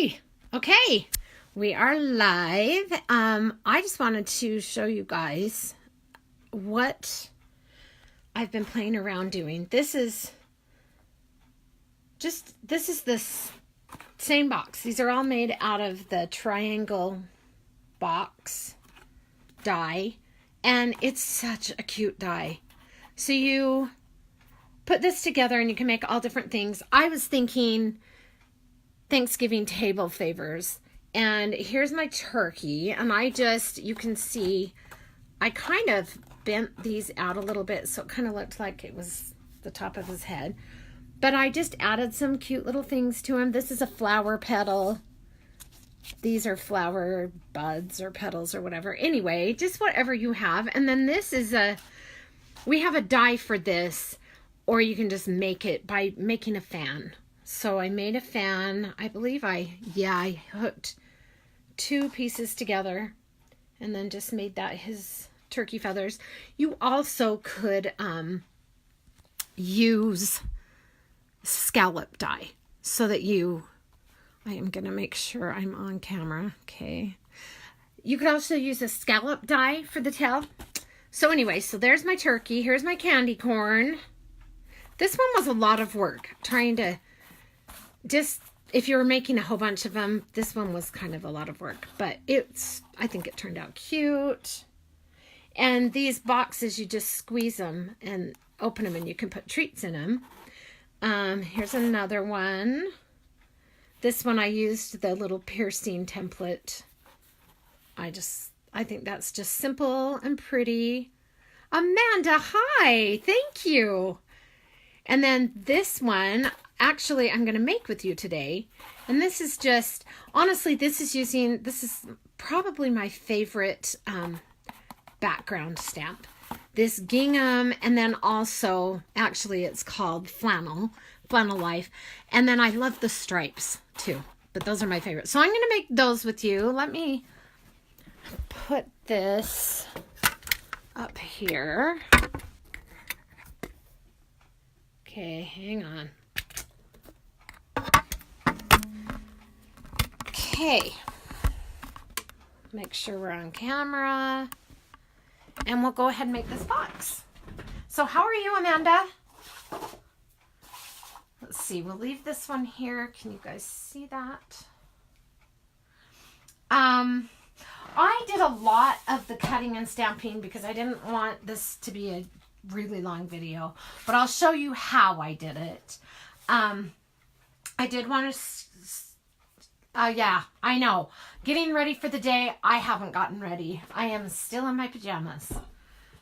Hi. Okay, we are live. I just wanted to show you guys what I've been playing around doing. This is this same box. These are all made out of the triangle box die, and it's such a cute die. So you put this together and you can make all different things. I was thinking Thanksgiving table favors, and here's my turkey, and you can see I kind of bent these out a little bit so it kind of looked like it was the top of his head, but I just added some cute little things to him. This is a flower petal. These are flower buds or petals or whatever. Anyway, just whatever you have. And then this is we have a die for this, or you can just make it by making a fan. So I made a fan. I believe I hooked two pieces together and then just made that his turkey feathers. You also could use scallop die so that I am going to make sure I'm on camera. Okay. You could also use a scallop die for the tail. So anyway, so there's my turkey. Here's my candy corn. This one was a lot of work trying to if you were making a whole bunch of them, this one was kind of a lot of work, but I think it turned out cute. And these boxes, you just squeeze them and open them and you can put treats in them. Here's another one. This one I used the little piercing template. I think that's just simple and pretty. Amanda, hi, thank you. And then this one, actually, I'm going to make with you today. And this is just, honestly, this is probably my favorite background stamp. This Gingham, and then also, actually, it's called Flannel Life. And then I love the stripes, too. But those are my favorite. So I'm going to make those with you. Let me put this up here. Okay, hang on. Okay, make sure we're on camera, and we'll go ahead and make this box. So how are you, Amanda? Let's see, we'll leave this one here. Can you guys see that? I did a lot of the cutting and stamping because I didn't want this to be a really long video, but I'll show you how I did it. I did want to yeah, I know. Getting ready for the day, I haven't gotten ready. I am still in my pajamas.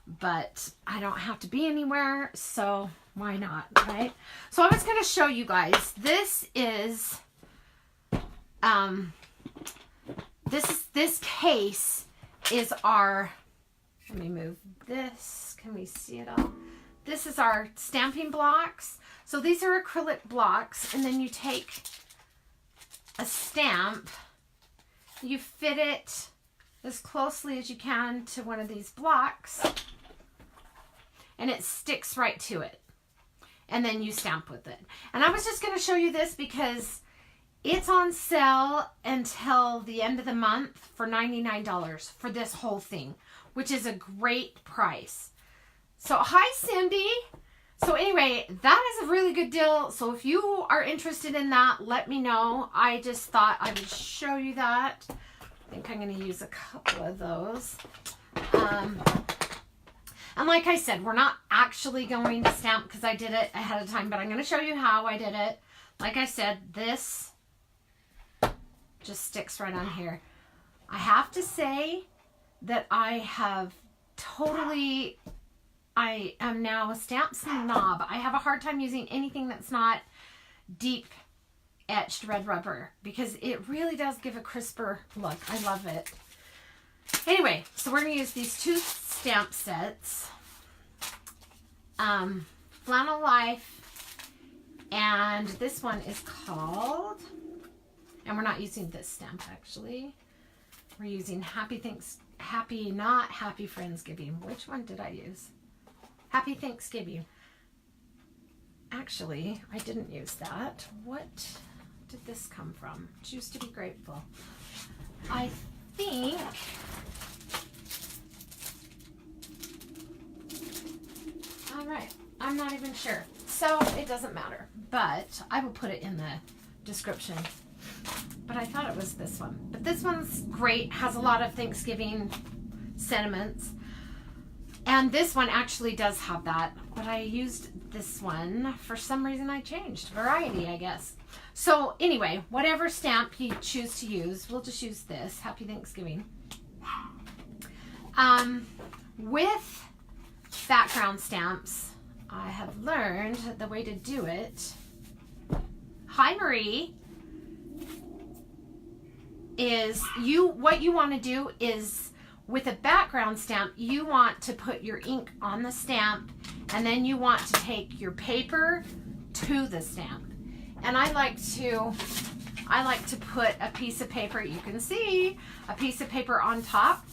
But I don't have to be anywhere, so why not, right? So I was going to show you guys. This case is our, let me move this. Can we see it all? This is our stamping blocks. So these are acrylic blocks, and then you take a stamp, you fit it as closely as you can to one of these blocks, and it sticks right to it, and then you stamp with it. And I was just going to show you this because it's on sale until the end of the month for $99 for this whole thing, which is a great price. So hi, Cindy. So anyway, that is a really good deal. So if you are interested in that, let me know. I just thought I would show you that. I think I'm going to use a couple of those. And like I said, we're not actually going to stamp because I did it ahead of time, but I'm going to show you how I did it. Like I said, this just sticks right on here. I have to say that I am now a stamp snob. I have a hard time using anything that's not deep etched red rubber because it really does give a crisper look. I love it. Anyway, so we're going to use these two stamp sets. Flannel Life, and this one is called, and we're not using this stamp actually. We're using Happy Friendsgiving. Which one did I use? Happy Thanksgiving. Actually, I didn't use that. What did this come from? Choose to be grateful. I think all right, I'm not even sure, so it doesn't matter, but I will put it in the description. But I thought it was this one, but this one's great, has a lot of Thanksgiving sentiments, and this one actually does have that, but I used this one for some reason. I changed variety, I guess. So anyway, whatever stamp you choose to use, we'll just use this. Happy Thanksgiving. With background stamps, I have learned the way to do it. Hi, Marie. Is what you want to do is with a background stamp, you want to put your ink on the stamp, and then you want to take your paper to the stamp. And I like to put a piece of paper, you can see a piece of paper on top,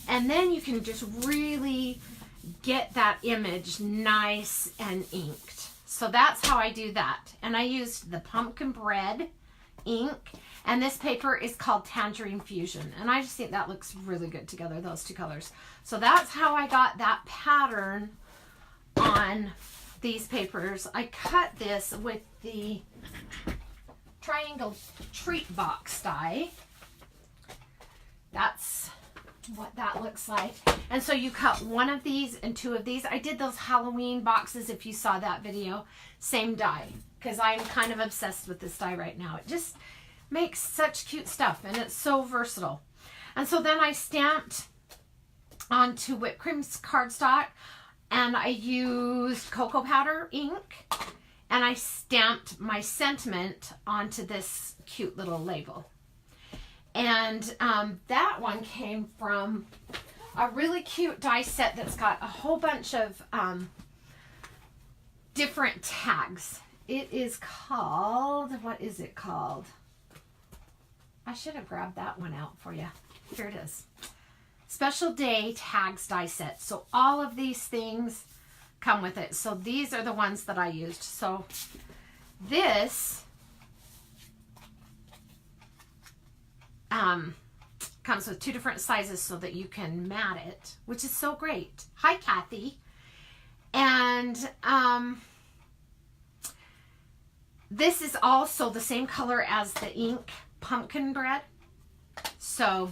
and then you can just really get that image nice and inked. So that's how I do that. And I used the pumpkin bread ink, and this paper is called Tangerine Fusion, and I just think that looks really good together, those two colors. So that's how I got that pattern on these papers. I cut this with the triangle treat box die. That's what that looks like. And so you cut one of these and two of these. I did those Halloween boxes, if you saw that video. Same die, because I'm kind of obsessed with this die right now. It just makes such cute stuff, and it's so versatile. And so then I stamped onto whipped cream's cardstock, and I used cocoa powder ink, and I stamped my sentiment onto this cute little label. And that one came from a really cute die set that's got a whole bunch of different tags. It is called, what is it called? I should have grabbed that one out for you. Here it is. Special Day Tags die set. So all of these things come with it. So these are the ones that I used. So this comes with two different sizes so that you can mat it, which is so great. Hi, Kathy. And this is also the same color as the ink pumpkin bread. So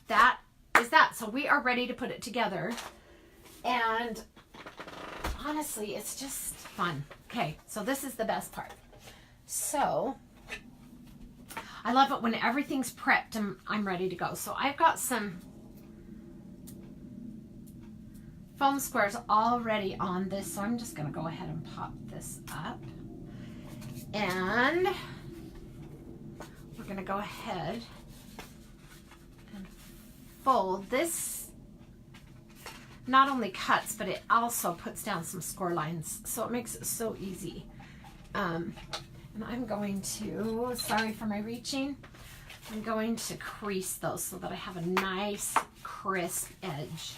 that is that. So we are ready to put it together. And honestly, it's just fun. Okay, so this is the best part. So I love it when everything's prepped and I'm ready to go. So I've got some foam squares already on this. So I'm just going to go ahead and pop this up. And we're going to go ahead and fold this. Not only cuts, but it also puts down some score lines. So it makes it so easy. And I'm going to, sorry for my reaching, I'm going to crease those so that I have a nice crisp edge.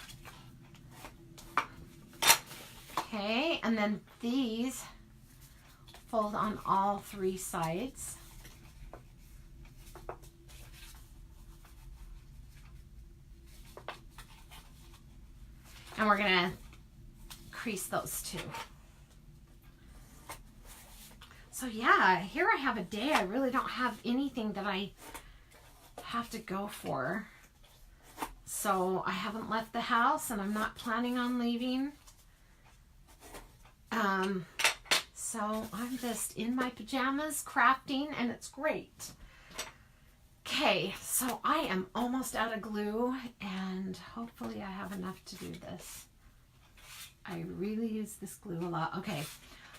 Okay, and then these fold on all three sides. And we're gonna crease those too. So yeah, here I have a day. I really don't have anything that I have to go for. So I haven't left the house and I'm not planning on leaving. So I'm just in my pajamas crafting, and it's great. Okay, so I am almost out of glue, and hopefully I have enough to do this. I really use this glue a lot. Okay,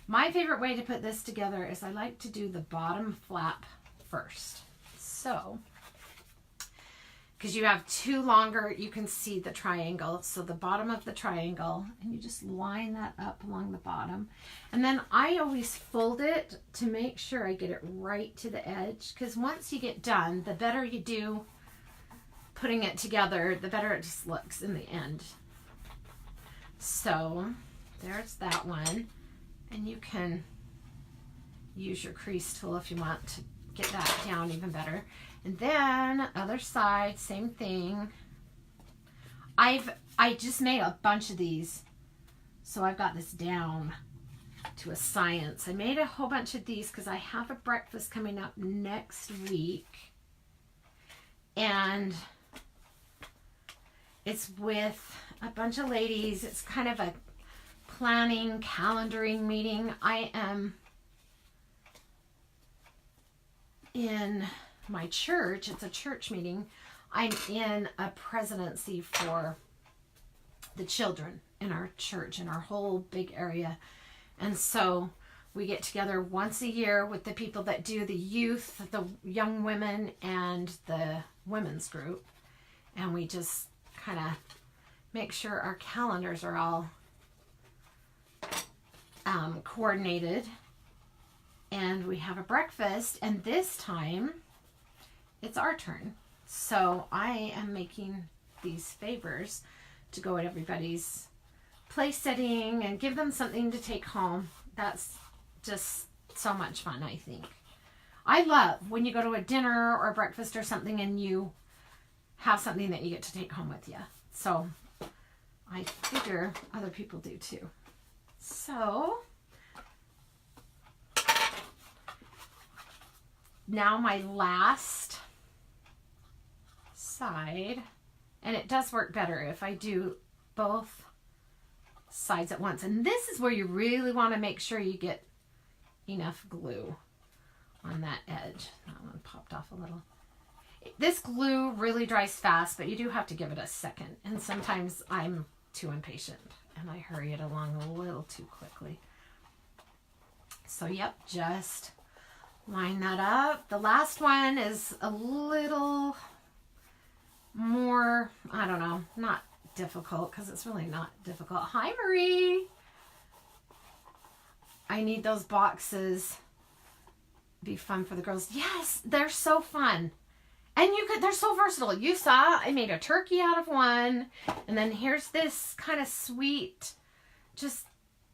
my favorite way to put this together is I like to do the bottom flap first. So, because you have two longer, you can see the triangle. So the bottom of the triangle, and you just line that up along the bottom. And then I always fold it to make sure I get it right to the edge. Because once you get done, the better you do putting it together, the better it just looks in the end. So there's that one. And you can use your crease tool if you want to get that down even better. And then other side, same thing. I just made a bunch of these, so I've got this down to a science. I made a whole bunch of these because I have a breakfast coming up next week, and it's with a bunch of ladies. It's kind of a planning, calendaring meeting. I am in my church. It's a church meeting. I'm in a presidency for the children in our church, in our whole big area. And so we get together once a year with the people that do the youth, the young women, and the women's group. And we just kind of make sure our calendars are all coordinated. And we have a breakfast. And this time, it's our turn. So I am making these favors to go at everybody's place setting and give them something to take home. That's just so much fun, I think. I love when you go to a dinner or a breakfast or something and you have something that you get to take home with you. So I figure other people do too. So now my last side, and it does work better if I do both sides at once. And this is where you really want to make sure you get enough glue on that edge. That one popped off a little. This glue really dries fast, but you do have to give it a second. And sometimes I'm too impatient and I hurry it along a little too quickly. So yep, just line that up. The last one is a little more, I don't know, not difficult, because it's really not difficult. Hi, Marie. I need those boxes. Be fun for the girls. Yes, they're so fun. And they're so versatile. You saw I made a turkey out of one. And then here's this kind of sweet, just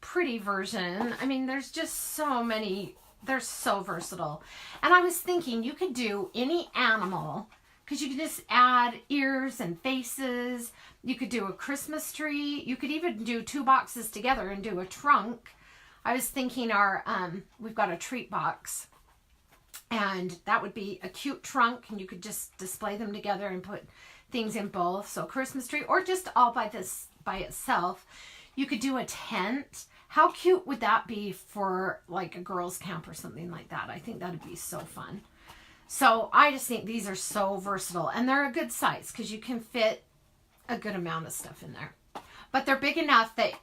pretty version. I mean, there's just so many. They're so versatile. And I was thinking you could do any animal, because you could just add ears and faces. You could do a Christmas tree. You could even do two boxes together and do a trunk. I was thinking we've got a treat box. And that would be a cute trunk. And you could just display them together and put things in both. So Christmas tree, or just all by itself. You could do a tent. How cute would that be for like a girls' camp or something like that? I think that would be so fun. So I just think these are so versatile, and they're a good size because you can fit a good amount of stuff in there. But they're big enough that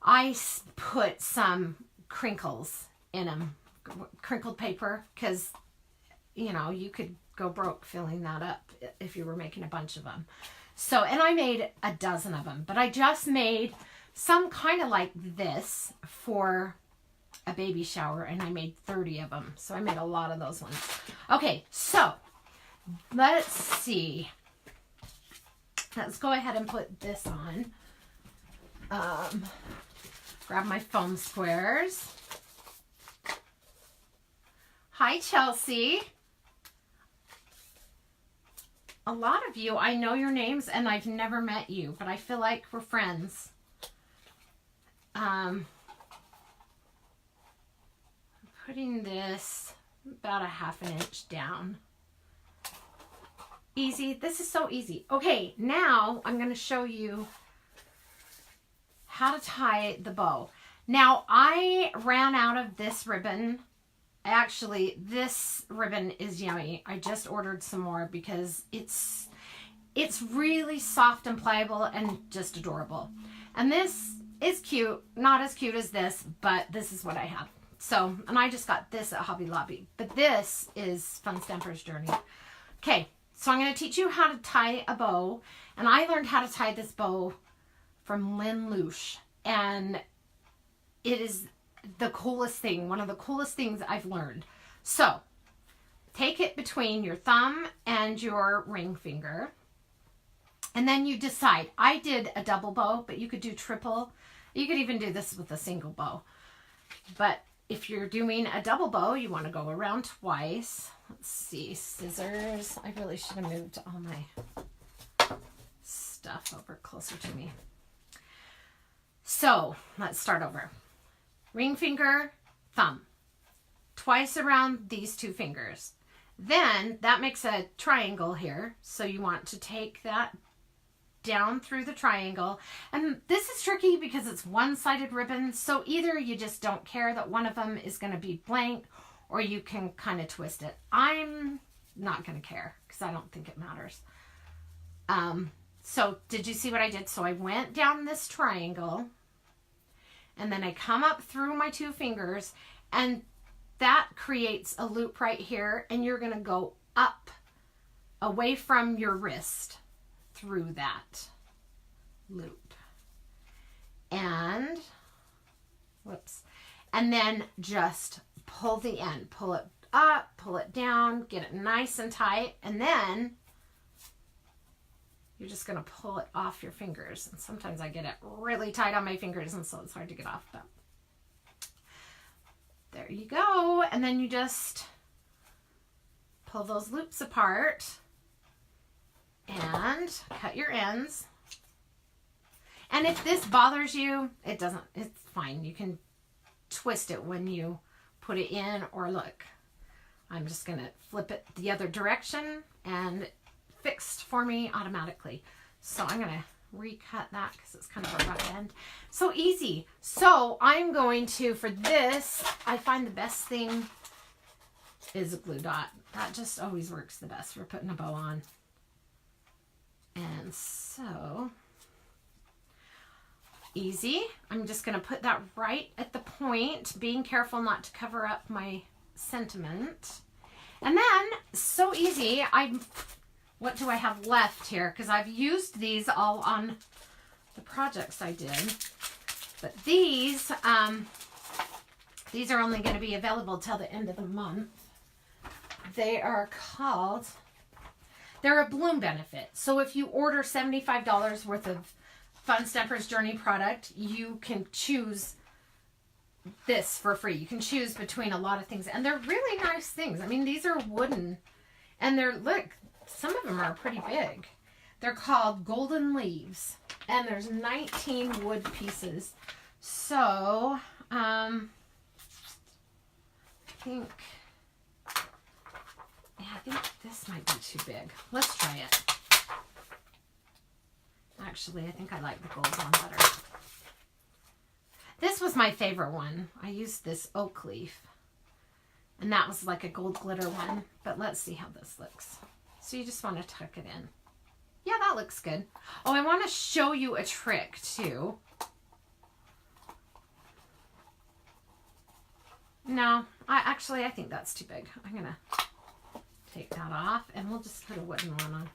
I put some crinkles in them, crinkled paper, because, you know, you could go broke filling that up if you were making a bunch of them. So, and I made a dozen of them, but I just made some kind of like this for a baby shower, and I made 30 of them. So I made a lot of those ones. Okay, so let's see. Let's go ahead and put this on. Grab my foam squares. Hi, Chelsea. A lot of you, I know your names and I've never met you, but I feel like we're friends. Putting this about a ½ inch down. Easy. This is so easy. Okay, now I'm going to show you how to tie the bow. Now, I ran out of this ribbon. Actually, this ribbon is yummy. I just ordered some more because it's really soft and pliable and just adorable. And this is cute. Not as cute as this, but this is what I have. So, and I just got this at Hobby Lobby. But this is Fun Stamper's Journey. Okay, so I'm going to teach you how to tie a bow. And I learned how to tie this bow from Lynn Louche. And it is the coolest thing. One of the coolest things I've learned. So, take it between your thumb and your ring finger. And then you decide. I did a double bow, but you could do triple. You could even do this with a single bow. But if you're doing a double bow, you want to go around twice. Let's see, scissors. I really should have moved all my stuff over closer to me. So let's start over. Ring finger, thumb. Twice around these two fingers. Then that makes a triangle here. So you want to take that down through the triangle. And this is tricky because it's one-sided ribbon. So either you just don't care that one of them is going to be blank, or you can kind of twist it. I'm not going to care because I don't think it matters. So did you see what I did? So I went down this triangle and then I come up through my two fingers, and that creates a loop right here, and you're going to go up away from your wrist through that loop. And whoops. And then just pull the end, pull it up, pull it down, get it nice and tight, and then you're just going to pull it off your fingers. And sometimes I get it really tight on my fingers, and so it's hard to get off. But there you go. And then you just pull those loops apart and cut your ends. And if this bothers you, it's fine. You can twist it when you put it in, or look, I'm just going to flip it the other direction and fixed for me automatically. So I'm going to recut that because it's kind of a rough end. So easy. So I'm going to, for this, I find the best thing is a glue dot. That just always works the best for putting a bow on. And so easy. I'm just going to put that right at the point, being careful not to cover up my sentiment. And then, so easy, what do I have left here? Because I've used these all on the projects I did. But these are only going to be available till the end of the month. They are called, they're a bloom benefit. So if you order $75 worth of Fun Stamper's Journey product, you can choose this for free. You can choose between a lot of things. And they're really nice things. I mean, these are wooden. And they're, look, some of them are pretty big. They're called Golden Leaves. And there's 19 wood pieces. So, I think this might be too big. Let's try it. Actually, I think I like the gold one better. This was my favorite one. I used this oak leaf. And that was like a gold glitter one. But let's see how this looks. So you just want to tuck it in. Yeah, that looks good. Oh, I want to show you a trick too. No, I think that's too big. I'm going to take that off and we'll just put a wooden one on.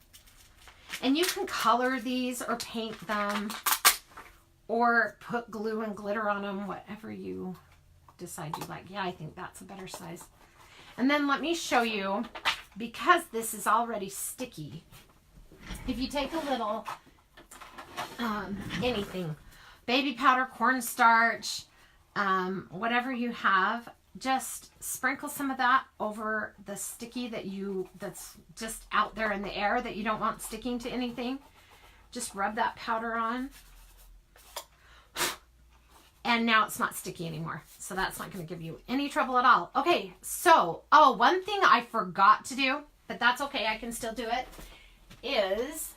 And you can color these or paint them or put glue and glitter on them, whatever you decide you like. Yeah, I think that's a better size. And then let me show you, because this is already sticky, if you take a little anything, baby powder, cornstarch, whatever you have, just sprinkle some of that over the sticky that's just out there in the air that you don't want sticking to anything. Just rub that powder on. And now it's not sticky anymore. So that's not going to give you any trouble at all. Okay, so, one thing I forgot to do, but that's okay, I can still do it, is,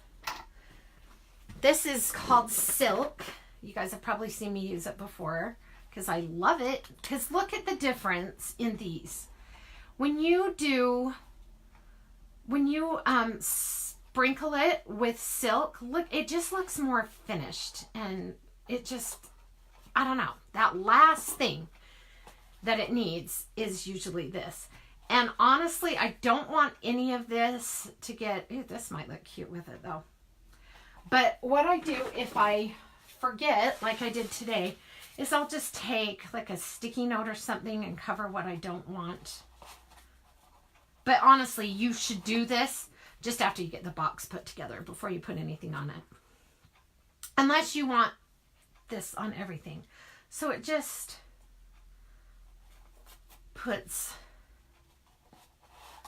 this is called silk. You guys have probably seen me use it before, because I love it. Because look at the difference in these. When you sprinkle it with silk, look, it just looks more finished. And it just, I don't know, that last thing that it needs is usually this. And honestly, I don't want any of this to get, this might look cute with it though. But what I do if I forget, like I did today, is I'll just take like a sticky note or something and cover what I don't want. But honestly, you should do this just after you get the box put together, before you put anything on it. Unless you want this on everything. So it just, puts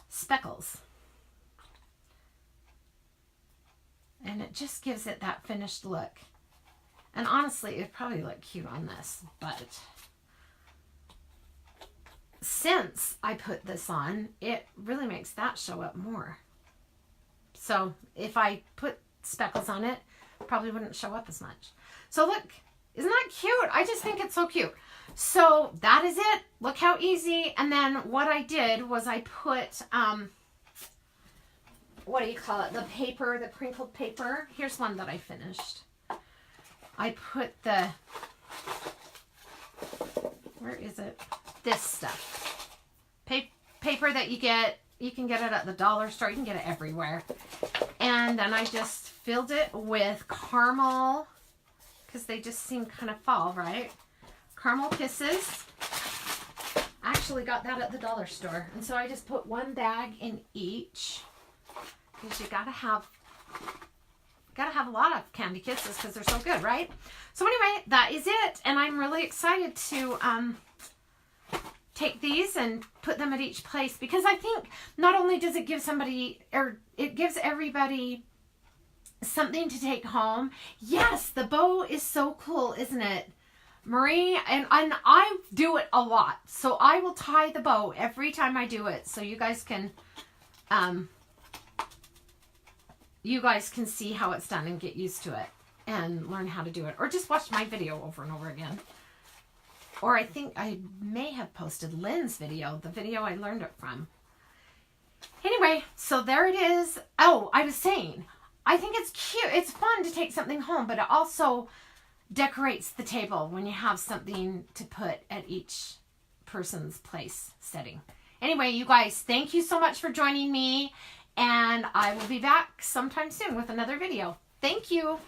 speckles. And it just gives it that finished look. And honestly, it'd probably look cute on this, but since I put this on, it really makes that show up more. So if I put speckles on it, probably wouldn't show up as much. So look, isn't that cute? I just think it's so cute. So that is it. Look how easy. And then what I did was I put, what do you call it? The paper, the crinkled paper. Here's one that I finished. I put the, where is it? This stuff. Paper that you can get it at the dollar store. You can get it everywhere. And then I just filled it with caramel, because they just seem kind of fall, right? Caramel Kisses. I actually got that at the dollar store. And so I just put one bag in each, because you gotta have a lot of candy kisses because they're so good, right? So anyway, that is it. And I'm really excited to take these and put them at each place, because I think not only does it give somebody, or it gives everybody something to take home. Yes, the bow is so cool, isn't it, Marie? And I do it a lot, so I will tie the bow every time I do it, so you guys can see how it's done and get used to it and learn how to do it, or just watch my video over and over again. Or I think I may have posted Lynn's video, the video I learned it from. Anyway, so there it is. Oh, I was saying, I think it's cute. It's fun to take something home, but it also decorates the table when you have something to put at each person's place setting. Anyway, you guys, thank you so much for joining me, and I will be back sometime soon with another video. Thank you.